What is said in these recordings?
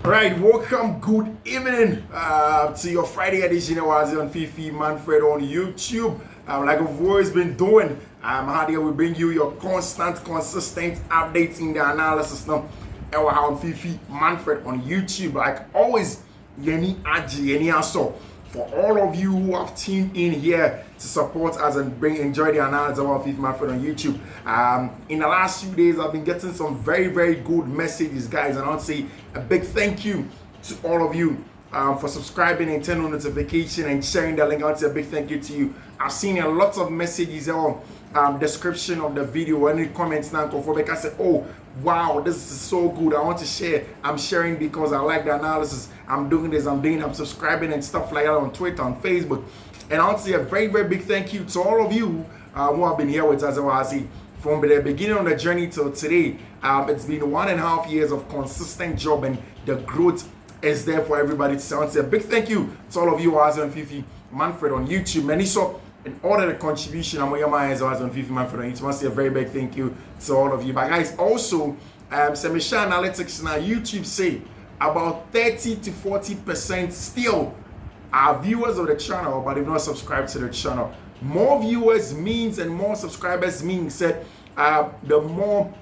Right, welcome, good evening to your Friday edition of on Fiifi-Manfred on YouTube. Like I've always been doing, how here we bring you your consistent updates in the analysis now. On Fiifi-Manfred on YouTube. Like always, Yeni Aji, Yeni Aso. For all of you who have tuned in here to support us and enjoy the analysis of Fiifi-Manfred on YouTube. In the last few days, I've been getting some very good messages, guys, and I want to say a big thank you to all of you for subscribing and turning on notification and sharing the link. I want to say a big thank you to you. I've seen a lot of messages on description of the video, any comments now. I said, oh wow, this is so good, I want to share. I'm sharing because I like the analysis. I'm doing this, I'm subscribing and stuff like that on Twitter, on Facebook. And I want to say a very big thank you to all of you who have been here with us. I see from the beginning of the journey till today. It's been 1.5 years of consistent job, and the growth is there for everybody to see. I want to say a big thank you to all of you who are on Fiifi-Manfred on YouTube. Many so and all of the contribution I'm on my eyes on Fiifi-Manfred on YouTube. I want to say a very big thank you to all of you. But guys, also some analytics now, YouTube say about 30 to 40% still are viewers of the channel, but they've not subscribed to the channel. More viewers means and more subscribers means that the more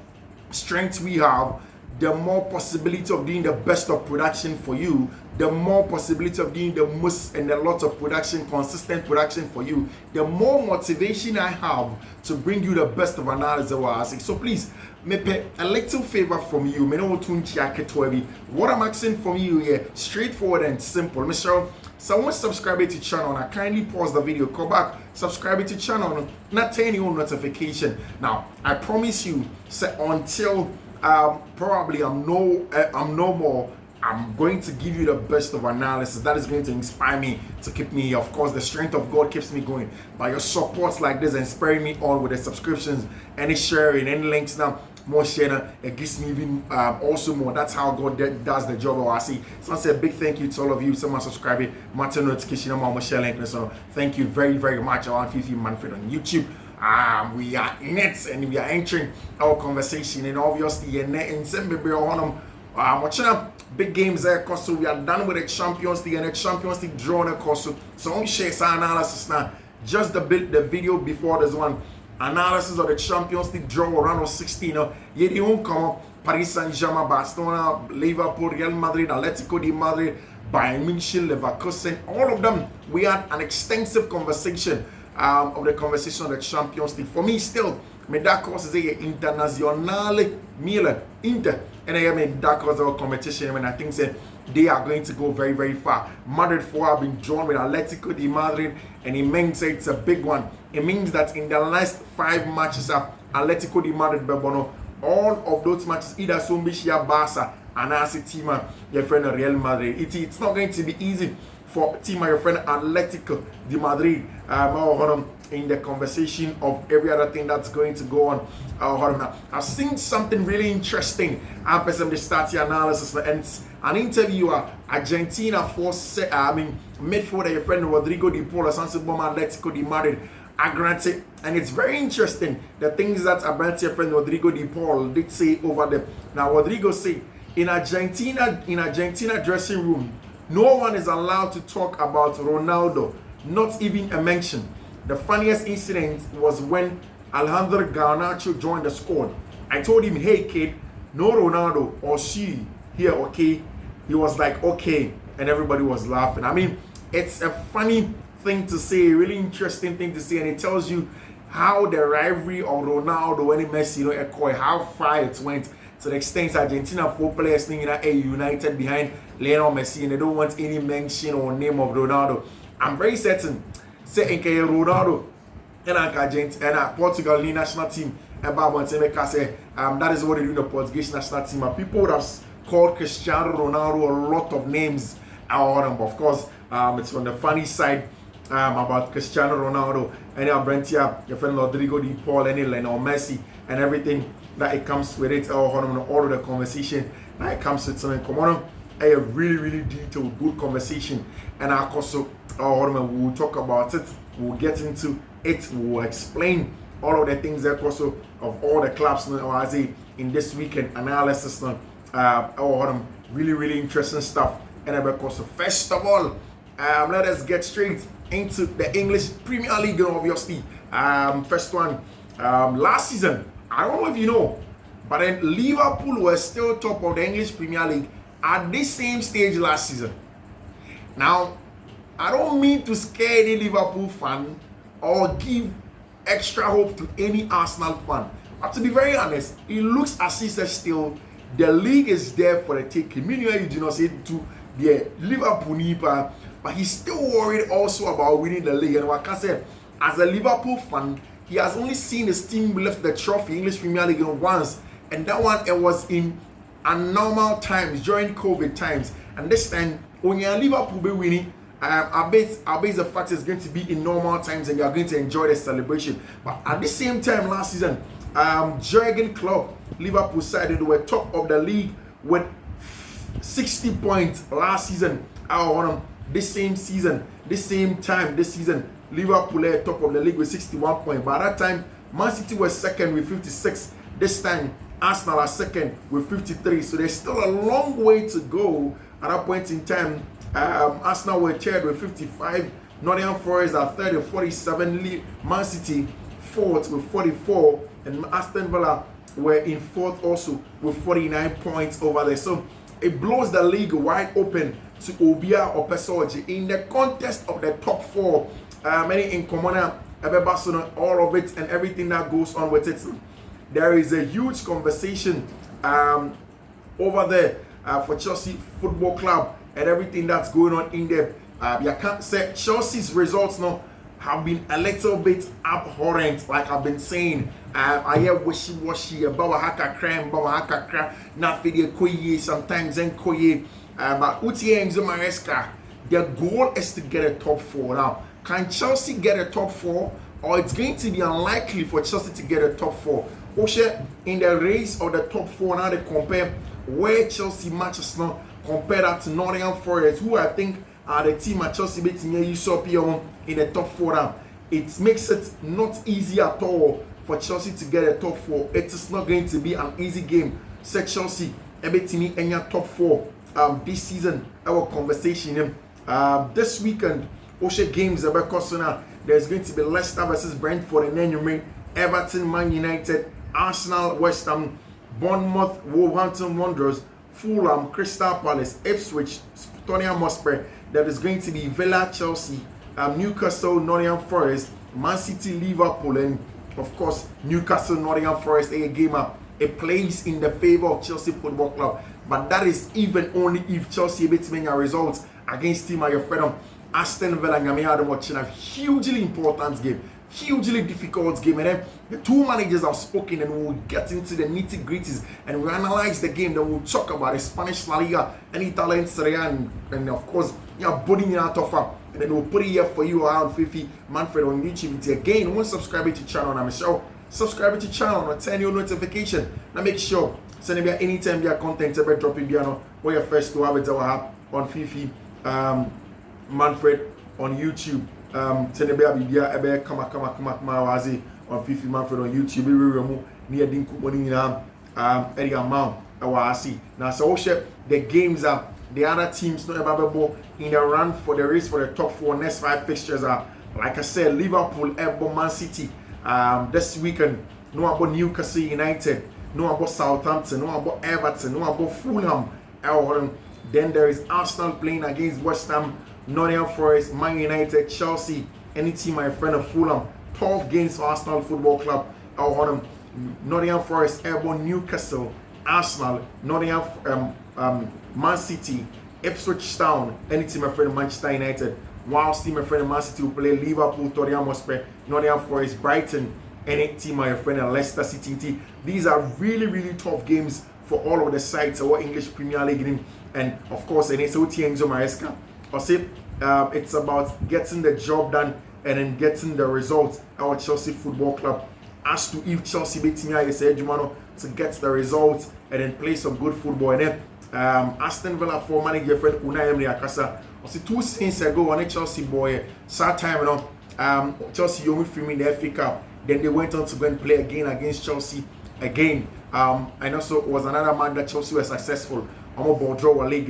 strength we have, the more possibility of doing the best of production for you, the more possibility of doing the most and a lot of production, consistent production for you, the more motivation I have to bring you the best of analysis. So please, make a little favor from you. What I'm asking from you here, straightforward and simple. Mr. Someone subscribe to the channel, and I kindly pause the video, come back, subscribe to the channel, not turn your notification. Now, I promise you, until probably I'm no more, I'm going to give you the best of analysis that is going to inspire me to keep me here. Of course, the strength of God keeps me going. By your supports like this, inspiring me on with the subscriptions, any sharing, any links now, more sharing, it gives me even also more. That's how God does the job. I see. So I say a big thank you to all of you. Someone subscribing, matter notification, more share link. So thank you very much on Fiifi-Manfred on YouTube. We are in it and we are entering our conversation, and obviously in some watching big games there, cause so we are done with the Champions League, and the Champions League draw the course. So on share some analysis now. Just the video before this one, analysis of the Champions League draw round of 16. You don't come Paris Saint-Germain, Barcelona, Liverpool, Real Madrid, Atletico de Madrid, Bayern Munich, Leverkusen, all of them. We had an extensive conversation of the conversation of the Champions League. For me, still, that course is a internationale Milan Inter, and I mean that course of competition. And I think that they are going to go very far. Madrid 4 have been drawn with Atletico de Madrid, and it means it's a big one. It means that in the last 5 matches, Atletico de Madrid, Bebono, all of those matches, either Sumbishia, Barca, and AC team, your friend Real Madrid. It's not going to be easy for team your friend Atletico de Madrid in the conversation of every other thing that's going to go on. I've seen something really interesting. I'm the start analysis, and it's an interviewer Argentina for midfielder your friend Rodrigo de Paul, Sansiboma Atletico de Madrid. Granted, and it's very interesting the things that about your friend Rodrigo de Paul did say over there. Now Rodrigo said in Argentina dressing room, no one is allowed to talk about Ronaldo, not even a mention. The funniest incident was when Alejandro Garnacho joined the squad. I told him, hey kid, no Ronaldo or she here, okay? He was like, okay, and everybody was laughing. I mean, it's a funny thing to say, a really interesting thing to say, and it tells you how the rivalry of Ronaldo and Messi, how far it went. To the extent Argentina 4 players being united behind Lionel Messi, and they don't want any mention or name of Ronaldo. I'm very certain, say in Ronaldo and Argentina, Portugal national team, and that is what they do in the Portuguese national team. And people would have called Cristiano Ronaldo a lot of names. Of course, it's on the funny side about Cristiano Ronaldo and Brentia, your friend Rodrigo de Paul, and Lionel Messi, and everything that it comes with it, all of the conversation that it comes with something. Come on, a really detailed, good conversation, and our also we'll talk about it, we'll get into it, we'll explain all of the things that also of all the clubs in this weekend analysis really interesting stuff. And because first of all, let us get straight into the English Premier League, obviously. First one, last season, I don't know if you know, but then Liverpool were still top of the English Premier League at this same stage last season. Now, I don't mean to scare any Liverpool fan or give extra hope to any Arsenal fan. But to be very honest, it looks as if still the league is there for the taking. Meanwhile, you do not say to the Liverpool Nipa, but he's still worried also about winning the league. And like I said, as a Liverpool fan, he has only seen his team lift the trophy, English Premier League, once, and that one it was in abnormal times during COVID times. And this time, when you're Liverpool be winning, I bet the fact it's going to be in normal times, and you're going to enjoy the celebration. But at the same time, last season, Jurgen Klopp, Liverpool side, they were top of the league with 60 points last season. This same season, this same time, this season, Liverpool are top of the league with 61 points. By that time, Man City was second with 56. This time, Arsenal are second with 53. So there's still a long way to go. At that point in time, Arsenal were third with 55. Nottingham Forest are third with 47. Man City fourth with 44. And Aston Villa were in fourth also with 49 points over there. So it blows the league wide open to Obia or Pesoji in the contest of the top four. Many in Commoner, Barcelona, all of it and everything that goes on with it. There is a huge conversation over there for Chelsea Football Club and everything that's going on in there. You can't say Chelsea's results now have been a little bit abhorrent, like I've been saying. I hear wishy-washy about haka crime, not video koye, sometimes and koye. But Enzo Maresca, their goal is to get a top four. Now, can Chelsea get a top four, or it's going to be unlikely for Chelsea to get a top four? Oshe, in the race of the top four, now they compare where Chelsea matches now, compare that to Nottingham Forest, who I think are the team at Chelsea beating you in the top four now. It makes it not easy at all for Chelsea to get a top four. It is not going to be an easy game. Say Chelsea, everything in your top four this season. Our conversation this weekend, Oshe games about Cosona. There's going to be Leicester versus Brentford, and then you make Everton, Man United, Arsenal, West Ham, Bournemouth, Wolverhampton Wanderers, Fulham, Crystal Palace, Ipswich, Tottenham Hotspur. That is going to be Villa, Chelsea, Newcastle, Nottingham Forest, Man City, Liverpool, and of course Newcastle, Nottingham Forest. A game up. It plays in the favor of Chelsea Football Club, but that is even only if Chelsea beats a results against team of your friend Aston Villa. And you are watching a hugely important game, hugely difficult game, and then the two managers have spoken, and we'll get into the nitty-gritties and we'll analyze the game. Then we'll talk about the Spanish La Liga and Italian Serie A, and of course, putting it out of her. And then we'll put it here for you around Fiifi-Manfred on YouTube. Again, once subscribe to the channel, I'm sure subscribe to the channel and turn your notification. Now make sure send me anytime your content ever drop in piano or your first to have it on Fiifi-Manfred on YouTube. Send me a come wazi on Fiifi-Manfred on YouTube. We remove near Dinku money any amount I see. Now so the games are the other teams not available in the run for the race for the top four. Next 5 fixtures are, like I said, Liverpool, Everton, Man City. This weekend, no about Newcastle United, no about Southampton, no about Everton, no about Fulham. Then there is Arsenal playing against West Ham, Nottingham Forest, Man United, Chelsea, any team my friend of Fulham. 12 games for Arsenal Football Club. Nottingham Forest, Everton, Newcastle, Arsenal, Nottingham, Man City, Ipswich Town, any team my friend Manchester United. Whilst team my friend Man City will play Liverpool, Tottenham Hotspur, Nottingham Forest, Brighton, any team my friend Leicester City. These are really tough games for all of the sides our English Premier League in. And of course, Enzo Maresca. I say it's about getting the job done and then getting the results. Our Chelsea Football Club, as to if Chelsea beat me, I said to get the results and then play some good football. And then Aston Villa for manager friend Unai Emery Akasa. I see 2 seasons ago on a Chelsea boy, sad time Chelsea Yomi Firmi in the FA Cup. Then they went on to go and play again against Chelsea again. And also was another man that Chelsea were successful I'm a ball draw a leg.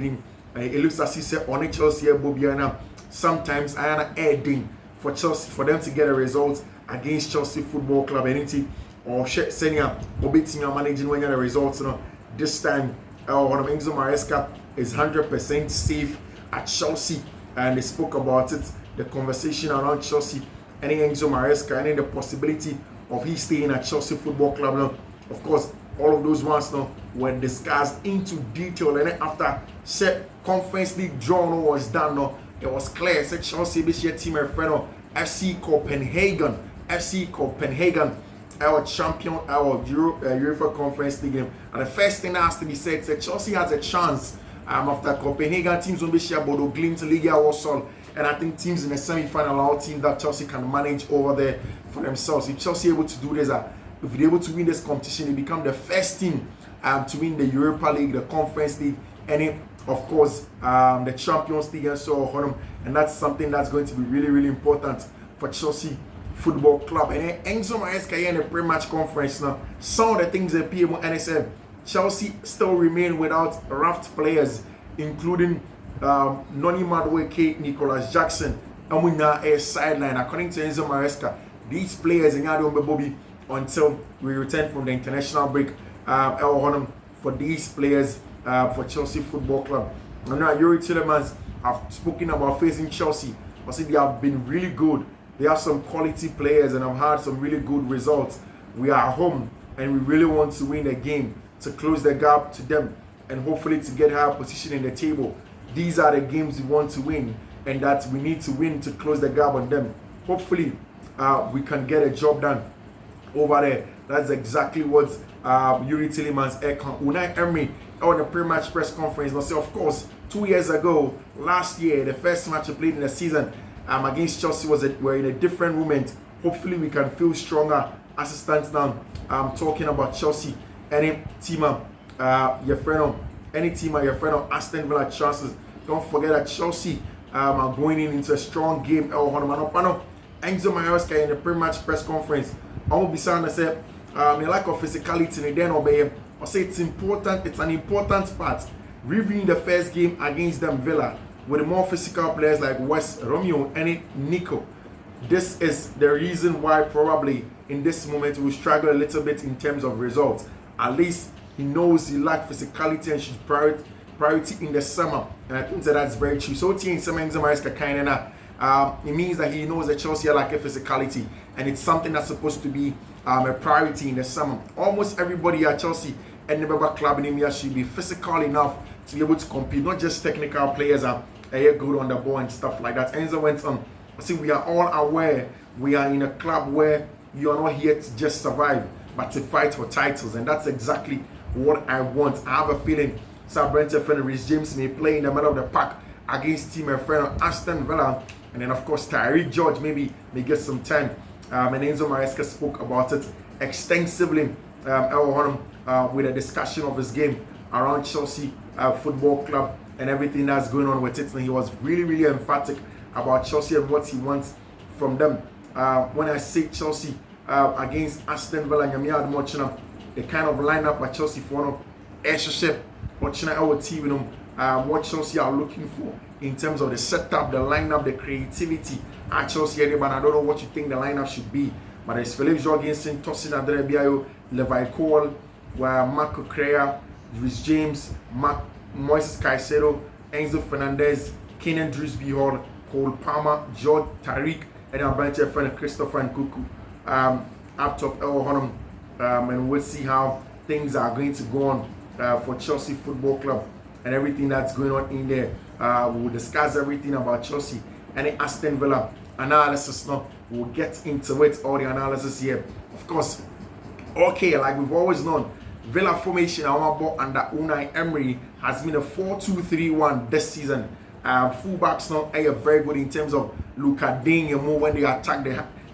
It looks as if say on Chelsea Bobiana. Sometimes I am adding for Chelsea for them to get a result against Chelsea Football Club anything or senior Obitima managing when the results. This time one of Enzo Maresca is 100% safe at Chelsea, and they spoke about it, the conversation around Chelsea, any Enzo Maresca, and the possibility of he staying at Chelsea Football Club. Now, of course, all of those ones now were discussed into detail, and then after set Conference League draw was done now, it was clear. Said Chelsea this year team friend FC Copenhagen, our champion, our UEFA Conference League game. And the first thing that has to be said, Chelsea has a chance after Copenhagen teams will be share Bodo Glimt, Liga, Warsaw, and I think teams in the semi-final are all teams that Chelsea can manage over there for themselves. If Chelsea are able to do this, if they're able to win this competition, they become the first team to win the Europa League, the Conference League, and of course the Champions League and so on. And that's something that's going to be really, really important for Chelsea Football Club. And then Enzo Maresca in the pre-match conference now. Some of the things that people NSM Chelsea still remain without raft players, including Noni Madueke, Nicolas Jackson, and we now a sideline. According to Enzo Maresca, these players in Yadon Bobby until we return from the international break. For these players for Chelsea Football Club. And now Yuri Tillemans have spoken about facing Chelsea. I say they have been really good. They have some quality players and have had some really good results. We are home and we really want to win a game to close the gap to them and hopefully to get higher position in the table. These are the games we want to win and that we need to win to close the gap on them. Hopefully we can get a job done over there. That's exactly what Yuri Tillemans echoed. Unai Emery on the pre-match press conference. Now, say, of course, 2 years ago, last year, the first match we played in the season against Chelsea we're in a different moment. Hopefully, we can feel stronger as it stands now. Talking about Chelsea, any team, your friend, Aston Villa chances. Don't forget that Chelsea are going into a strong game. Enzo Maresca in the pre-match press conference. I will be saying that the lack of physicality in then obey. I say it's important. It's an important part. Reviewing the first game against them Villa with more physical players like West, Romeo, and Nico. This is the reason why probably in this moment we struggle a little bit in terms of results. At least he knows he lacks physicality and should priority in the summer. And I think that's very true. So in summer Maresca kind of it means that he knows that Chelsea lack a physicality, and it's something that's supposed to be a priority in the summer. Almost everybody at Chelsea and the club in India should be physical enough to be able to compete, not just technical players are good on the ball and stuff like that. Enzo went on. I think we are all aware we are in a club where you are not here to just survive, but to fight for titles, and that's exactly what I want. I have a feeling Sir Brentford friend Rhys James may play in the middle of the pack against team friend Aston Villa, and then of course Tyreek George maybe may get some time. And Enzo Maresca spoke about it extensively with a discussion of his game around Chelsea Football Club and everything that's going on with it. And he was really, really emphatic about Chelsea and what he wants from them. When I say Chelsea against Aston Villa, the kind of lineup at Chelsea for Airship, watching our team, what Chelsea are looking for in terms of the setup, the lineup, the creativity at Chelsea. But I don't know what you think the lineup should be. But it's Philippe Jorgensen, Tosin Adrebiayo, Levi Cole, Marco Correa, Rhys James, Moises Caicedo, Enzo Fernandez, Kenan Drisby Hall, Cole Palmer, George Tariq, and our branch friend Christopher and Kuku. Up top and we'll see how things are going to go on for Chelsea Football Club and everything that's going on in there. We'll discuss everything about Chelsea and the Aston Villa analysis now. We'll get into it, all the analysis here. Of course, okay, like we've always known, Villa formation under Unai Emery has been a 4-2-3-1 this season. Fullbacks now are very good in terms of Luka Digne when they attack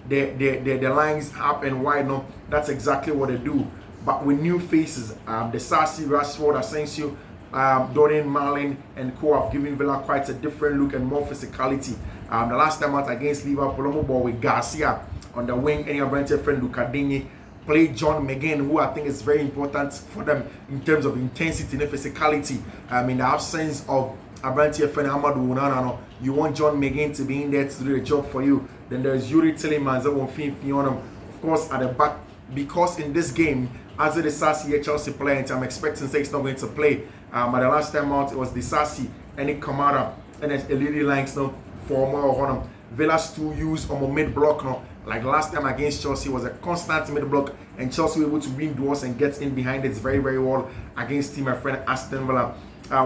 the lines up and wide now. That's exactly what they do. But with new faces, the Sarsi, Rashford, Asensio, Dorian Marlin and co have given Villa quite a different look and more physicality. The last time out against Liverpool, ball with Garcia on the wing, and your branch friend Luka Digne play John McGinn, who I think is very important for them in terms of intensity and physicality. In the absence of Abrantia Fen Amadou Unana, you want John McGinn to be in there to do the job for you. Then there's Yuri Tillemans that won't Fiifi on him, of course, at the back. Because in this game, as the Sassi Chelsea player, I'm expecting say he's not going to play. But the last time out, it was the Sassi and the Kamara and then Elidi Lanks no for more on him. Villa's to use on a mid block no. Like last time against Chelsea was a constant mid block, and Chelsea were able to win duels and get in behind it very, very well against team my friend Aston Villa,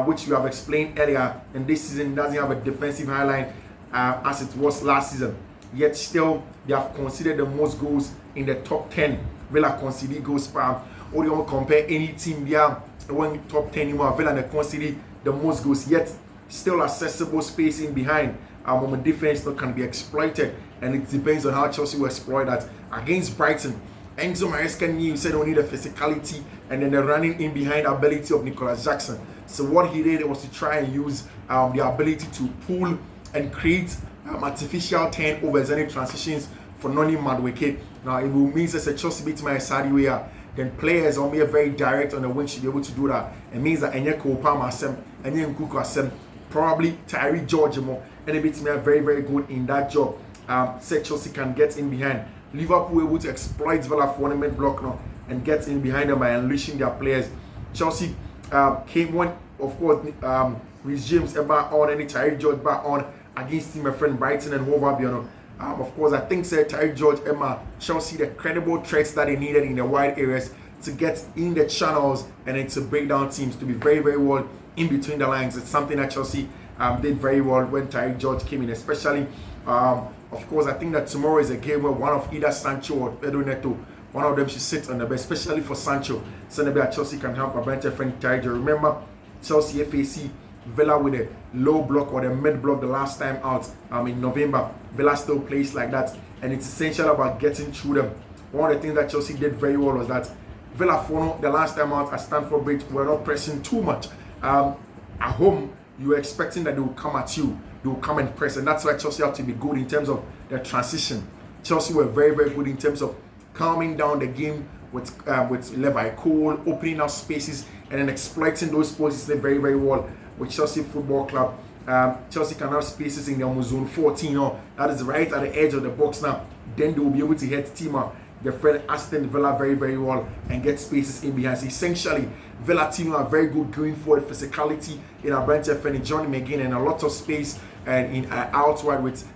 which you have explained earlier. And this season doesn't have a defensive highline as it was last season. Yet still, they have conceded the most goals in the top 10. Villa conceded goals per. Or you want to compare any team there when top 10 anymore. Villa they conceded the most goals. Yet still accessible space in behind. When the defense can be exploited, and it depends on how Chelsea will exploit that. Against Brighton, Enzo Maresca knew he said we need the physicality and then the running in behind ability of Nicolas Jackson. So what he did was to try and use the ability to pull and create artificial turnovers and transitions for Noni Madueke. Now it will mean that a Chelsea beat my side way. Then players on me very direct on the wing should be able to do that. It means that Enye Kopama Asem, Enye Nkuku Asem, probably Tyree George more, and a bit very, very good in that job. Say Chelsea can get in behind. Liverpool able to exploit Villa for 1 minute block now and get in behind them by unleashing their players. Chelsea came one, of course, with James back on and Tyree George back on against my friend Brighton and Hove Albion. Of course, I think Tyree George, Chelsea the credible threats that they needed in the wide areas to get in the channels and then to break down teams, to be very, very well in between the lines. It's something that Chelsea did very well when Tyree George came in, especially. Of course, I think that tomorrow is a game where one of either Sancho or Pedro Neto, one of them should sit on the bench, especially for Sancho. So maybe Chelsea can help a bench friend Tyree George. Remember, Chelsea FAC Villa with a low block or the mid block the last time out in November. Villa still plays like that, and it's essential about getting through them. One of the things that Chelsea did very well was that Villa the last time out at Stamford Bridge were not pressing too much. At home, you were expecting that they will come at you, they will come and press, and that's why Chelsea have to be good in terms of their transition. Chelsea were very, very good in terms of calming down the game with Levi Cole, opening up spaces, and then exploiting those spaces very, very well with Chelsea Football Club. Chelsea can have spaces in their zone 14, that is right at the edge of the box now. Then they will be able to hit Tima, their friend Aston Villa, very, very well and get spaces in behind. So essentially, Villa team are very good going forward, physicality in Abrantia Feni, Johnny McGinn, and a lot of space and in outward with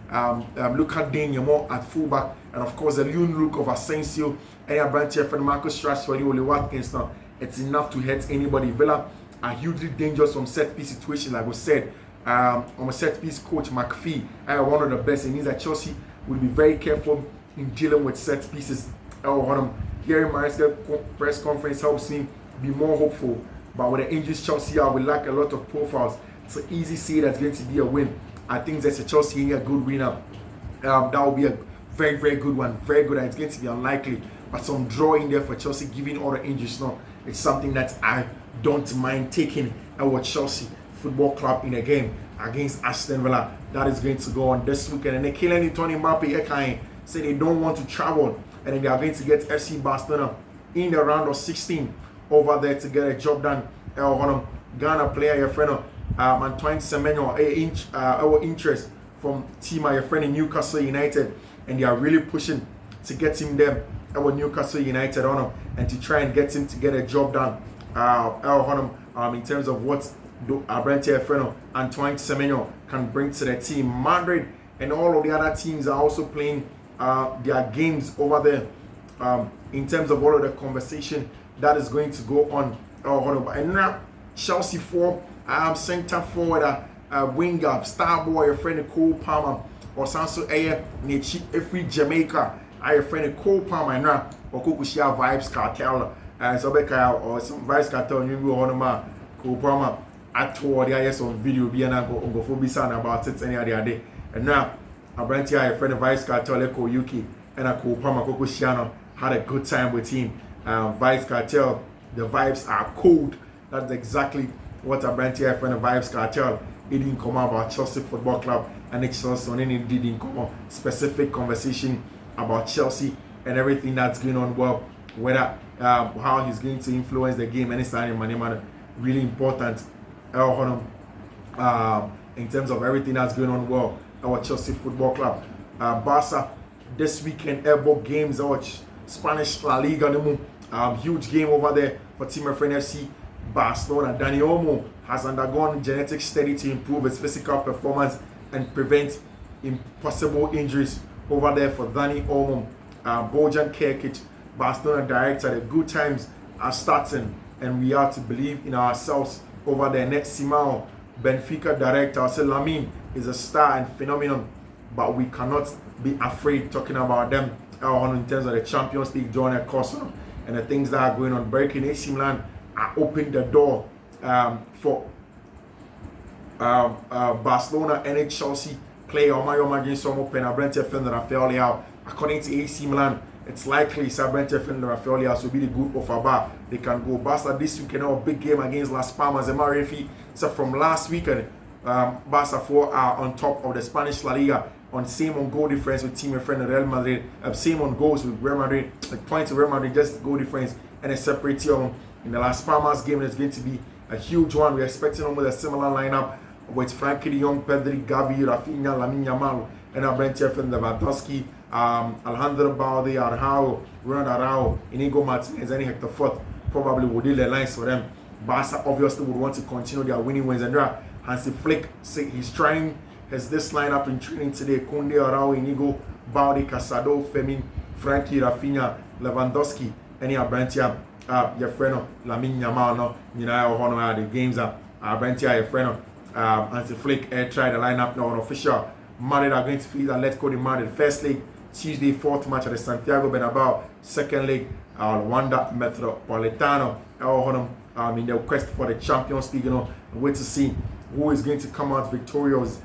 Luka Digne at fullback, and of course the lean look of Asensio and Abrantia Feni, Marcus Rashford, Oli Watkins. Now it's enough to hit anybody. Villa are hugely dangerous from set piece situations, like we said. I'm a set piece coach, McPhee, one of the best. It means that Chelsea will be very careful in dealing with set pieces. Hearing Maresca press conference helps me be more hopeful. But with the injuries Chelsea are, we lack a lot of profiles. It's an easy say that's going to be a win. I think there's a Chelsea in a good winner. That will be a very, very good one. Very good, and it's going to be unlikely. But some draw in there for Chelsea, given all the injuries now. It's something that I don't mind taking our Chelsea Football Club in a game against Aston Villa. That is going to go on this weekend. And they kill any Tony Mbappe say they don't want to travel, and then they are going to get FC Barcelona in the round of 16 over there to get a job done. Ghana player, your friend Antoine Semenyo, our interest from team, your friend in Newcastle United, and they are really pushing to get him there. Our Newcastle United on him, and to try and get him to get a job done. In terms of what Abrantia friend Antoine Semenyo can bring to the team. Madrid and all of the other teams are also playing their games over there. In terms of all of the conversation that is going to go on. And now Chelsea for centre forward, winger, star boy, your friend Cole Palmer, or Sanso Ayer, Nechi, every Jamaica, your friend Cole Palmer, and now or Kukushia Vibes Cartel, Sobeka or some Vibes Cartel, you go on Cole Palmer. At all the IS on video, be an go for Bisan about it any other day. And now Abrantia, a friend of Vice Cartel, Echo UK, and a Kopama Kokoshiano had a good time with him. Vice Cartel, the vibes are cold. That's exactly what Abrantia, a friend of Vice Cartel, it didn't come about Chelsea Football Club, and it's also an didn't come specific conversation about Chelsea and everything that's going on well whether how he's going to influence the game. Any signing money really important. In terms of everything that's going on well, our Chelsea Football Club. Barca this weekend, airboat games, our Spanish La Liga, huge game over there for Fiifi-Manfred FC. Barcelona, Dani Olmo has undergone genetic study to improve his physical performance and prevent impossible injuries over there for Dani Olmo. Bojan Kerkic, Barcelona director, the good times are starting and we are to believe in ourselves over there. Next, Simão, Benfica director, say Lamine is a star and phenomenon, but we cannot be afraid talking about them in terms of the Champions League during a course and the things that are going on. Breaking AC Milan are opening the door for Barcelona and Chelsea player Omayo Magin Brent Defender Rafael Leao. According to AC Milan, it's likely Brent Defender Rafael Leao will be the good offer bar. They can go. Barca this weekend have a big game against Las Palmas and Maresca. So from last weekend, Barca 4 are on top of the Spanish La Liga on same on goal difference with Fiifi-Manfred Real Madrid, same on goals with Real Madrid, like points with Real Madrid, just goal difference and a separate team. In the Las Palmas game, it's going to be a huge one. We're expecting almost a similar lineup with Frankie de Jong, Pedri, Gavi, Rafinha, Lamine Yamal, and Brent Defender, Lewandowski, Alejandro Balde, Araujo, Ronald Araujo, Inigo Martinez, and Hector Fort probably would deal the lines for them. Barca obviously would want to continue their winning ways, and Hansi Flick say he's trying this lineup in training today. Kunde, Araujo, Inigo, Balde, Casado, Femin, Frankie, Rafinha, Lewandowski, and Brantia, your friend Lamine Yamal, no, you know, the games are Brantia, your friend Hansi Flick try the lineup now on official. Madrid are going to feed Atletico de Madrid first leg Tuesday, 4th match at the Santiago Bernabeu. Second leg, Wanda Metropolitano. In the quest for the Champions League, wait to see who is going to come out victorious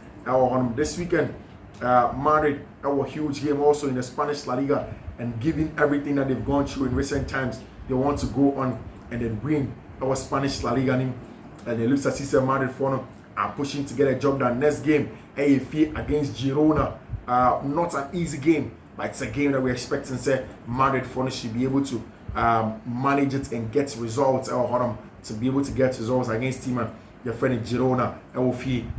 this weekend. Madrid, a huge game also in the Spanish La Liga, and given everything that they've gone through in recent times, they want to go on and then win our Spanish La Liga. And it looks as if Madrid are pushing to get a job done. Next game, AFC against Girona. Not an easy game, but it's a game that we're expecting Madrid should be able to manage it and get results to be able to get results against team and your friend in Girona.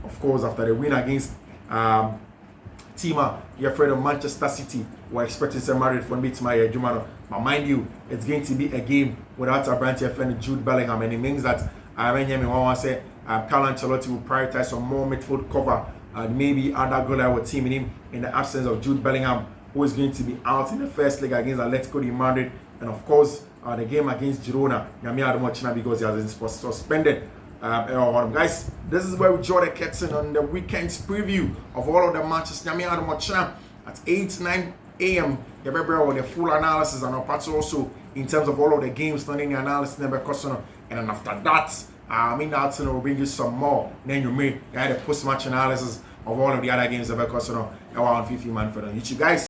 Of course, after the win against Tima, your friend of Manchester City, we're expecting Madrid for me to my Jumano. But mind you, it's going to be a game without a branch your friend Jude Bellingham, and it means that Carlo Ancelotti will prioritize some more midfield cover and maybe other goal our team in him in the absence of Jude Bellingham, who is going to be out in the first leg against Atletico de Madrid, and of course the game against Girona, because he has been suspended. Guys, this is where we draw the curtain on the weekend's preview of all of the matches at 8-9 a.m. with the full analysis and also in terms of all of the games, turning the analysis and then after that, we'll bring you some more. Then you may get a post-match analysis of all of the other games on Fiifi-Manfred on YouTube, guys.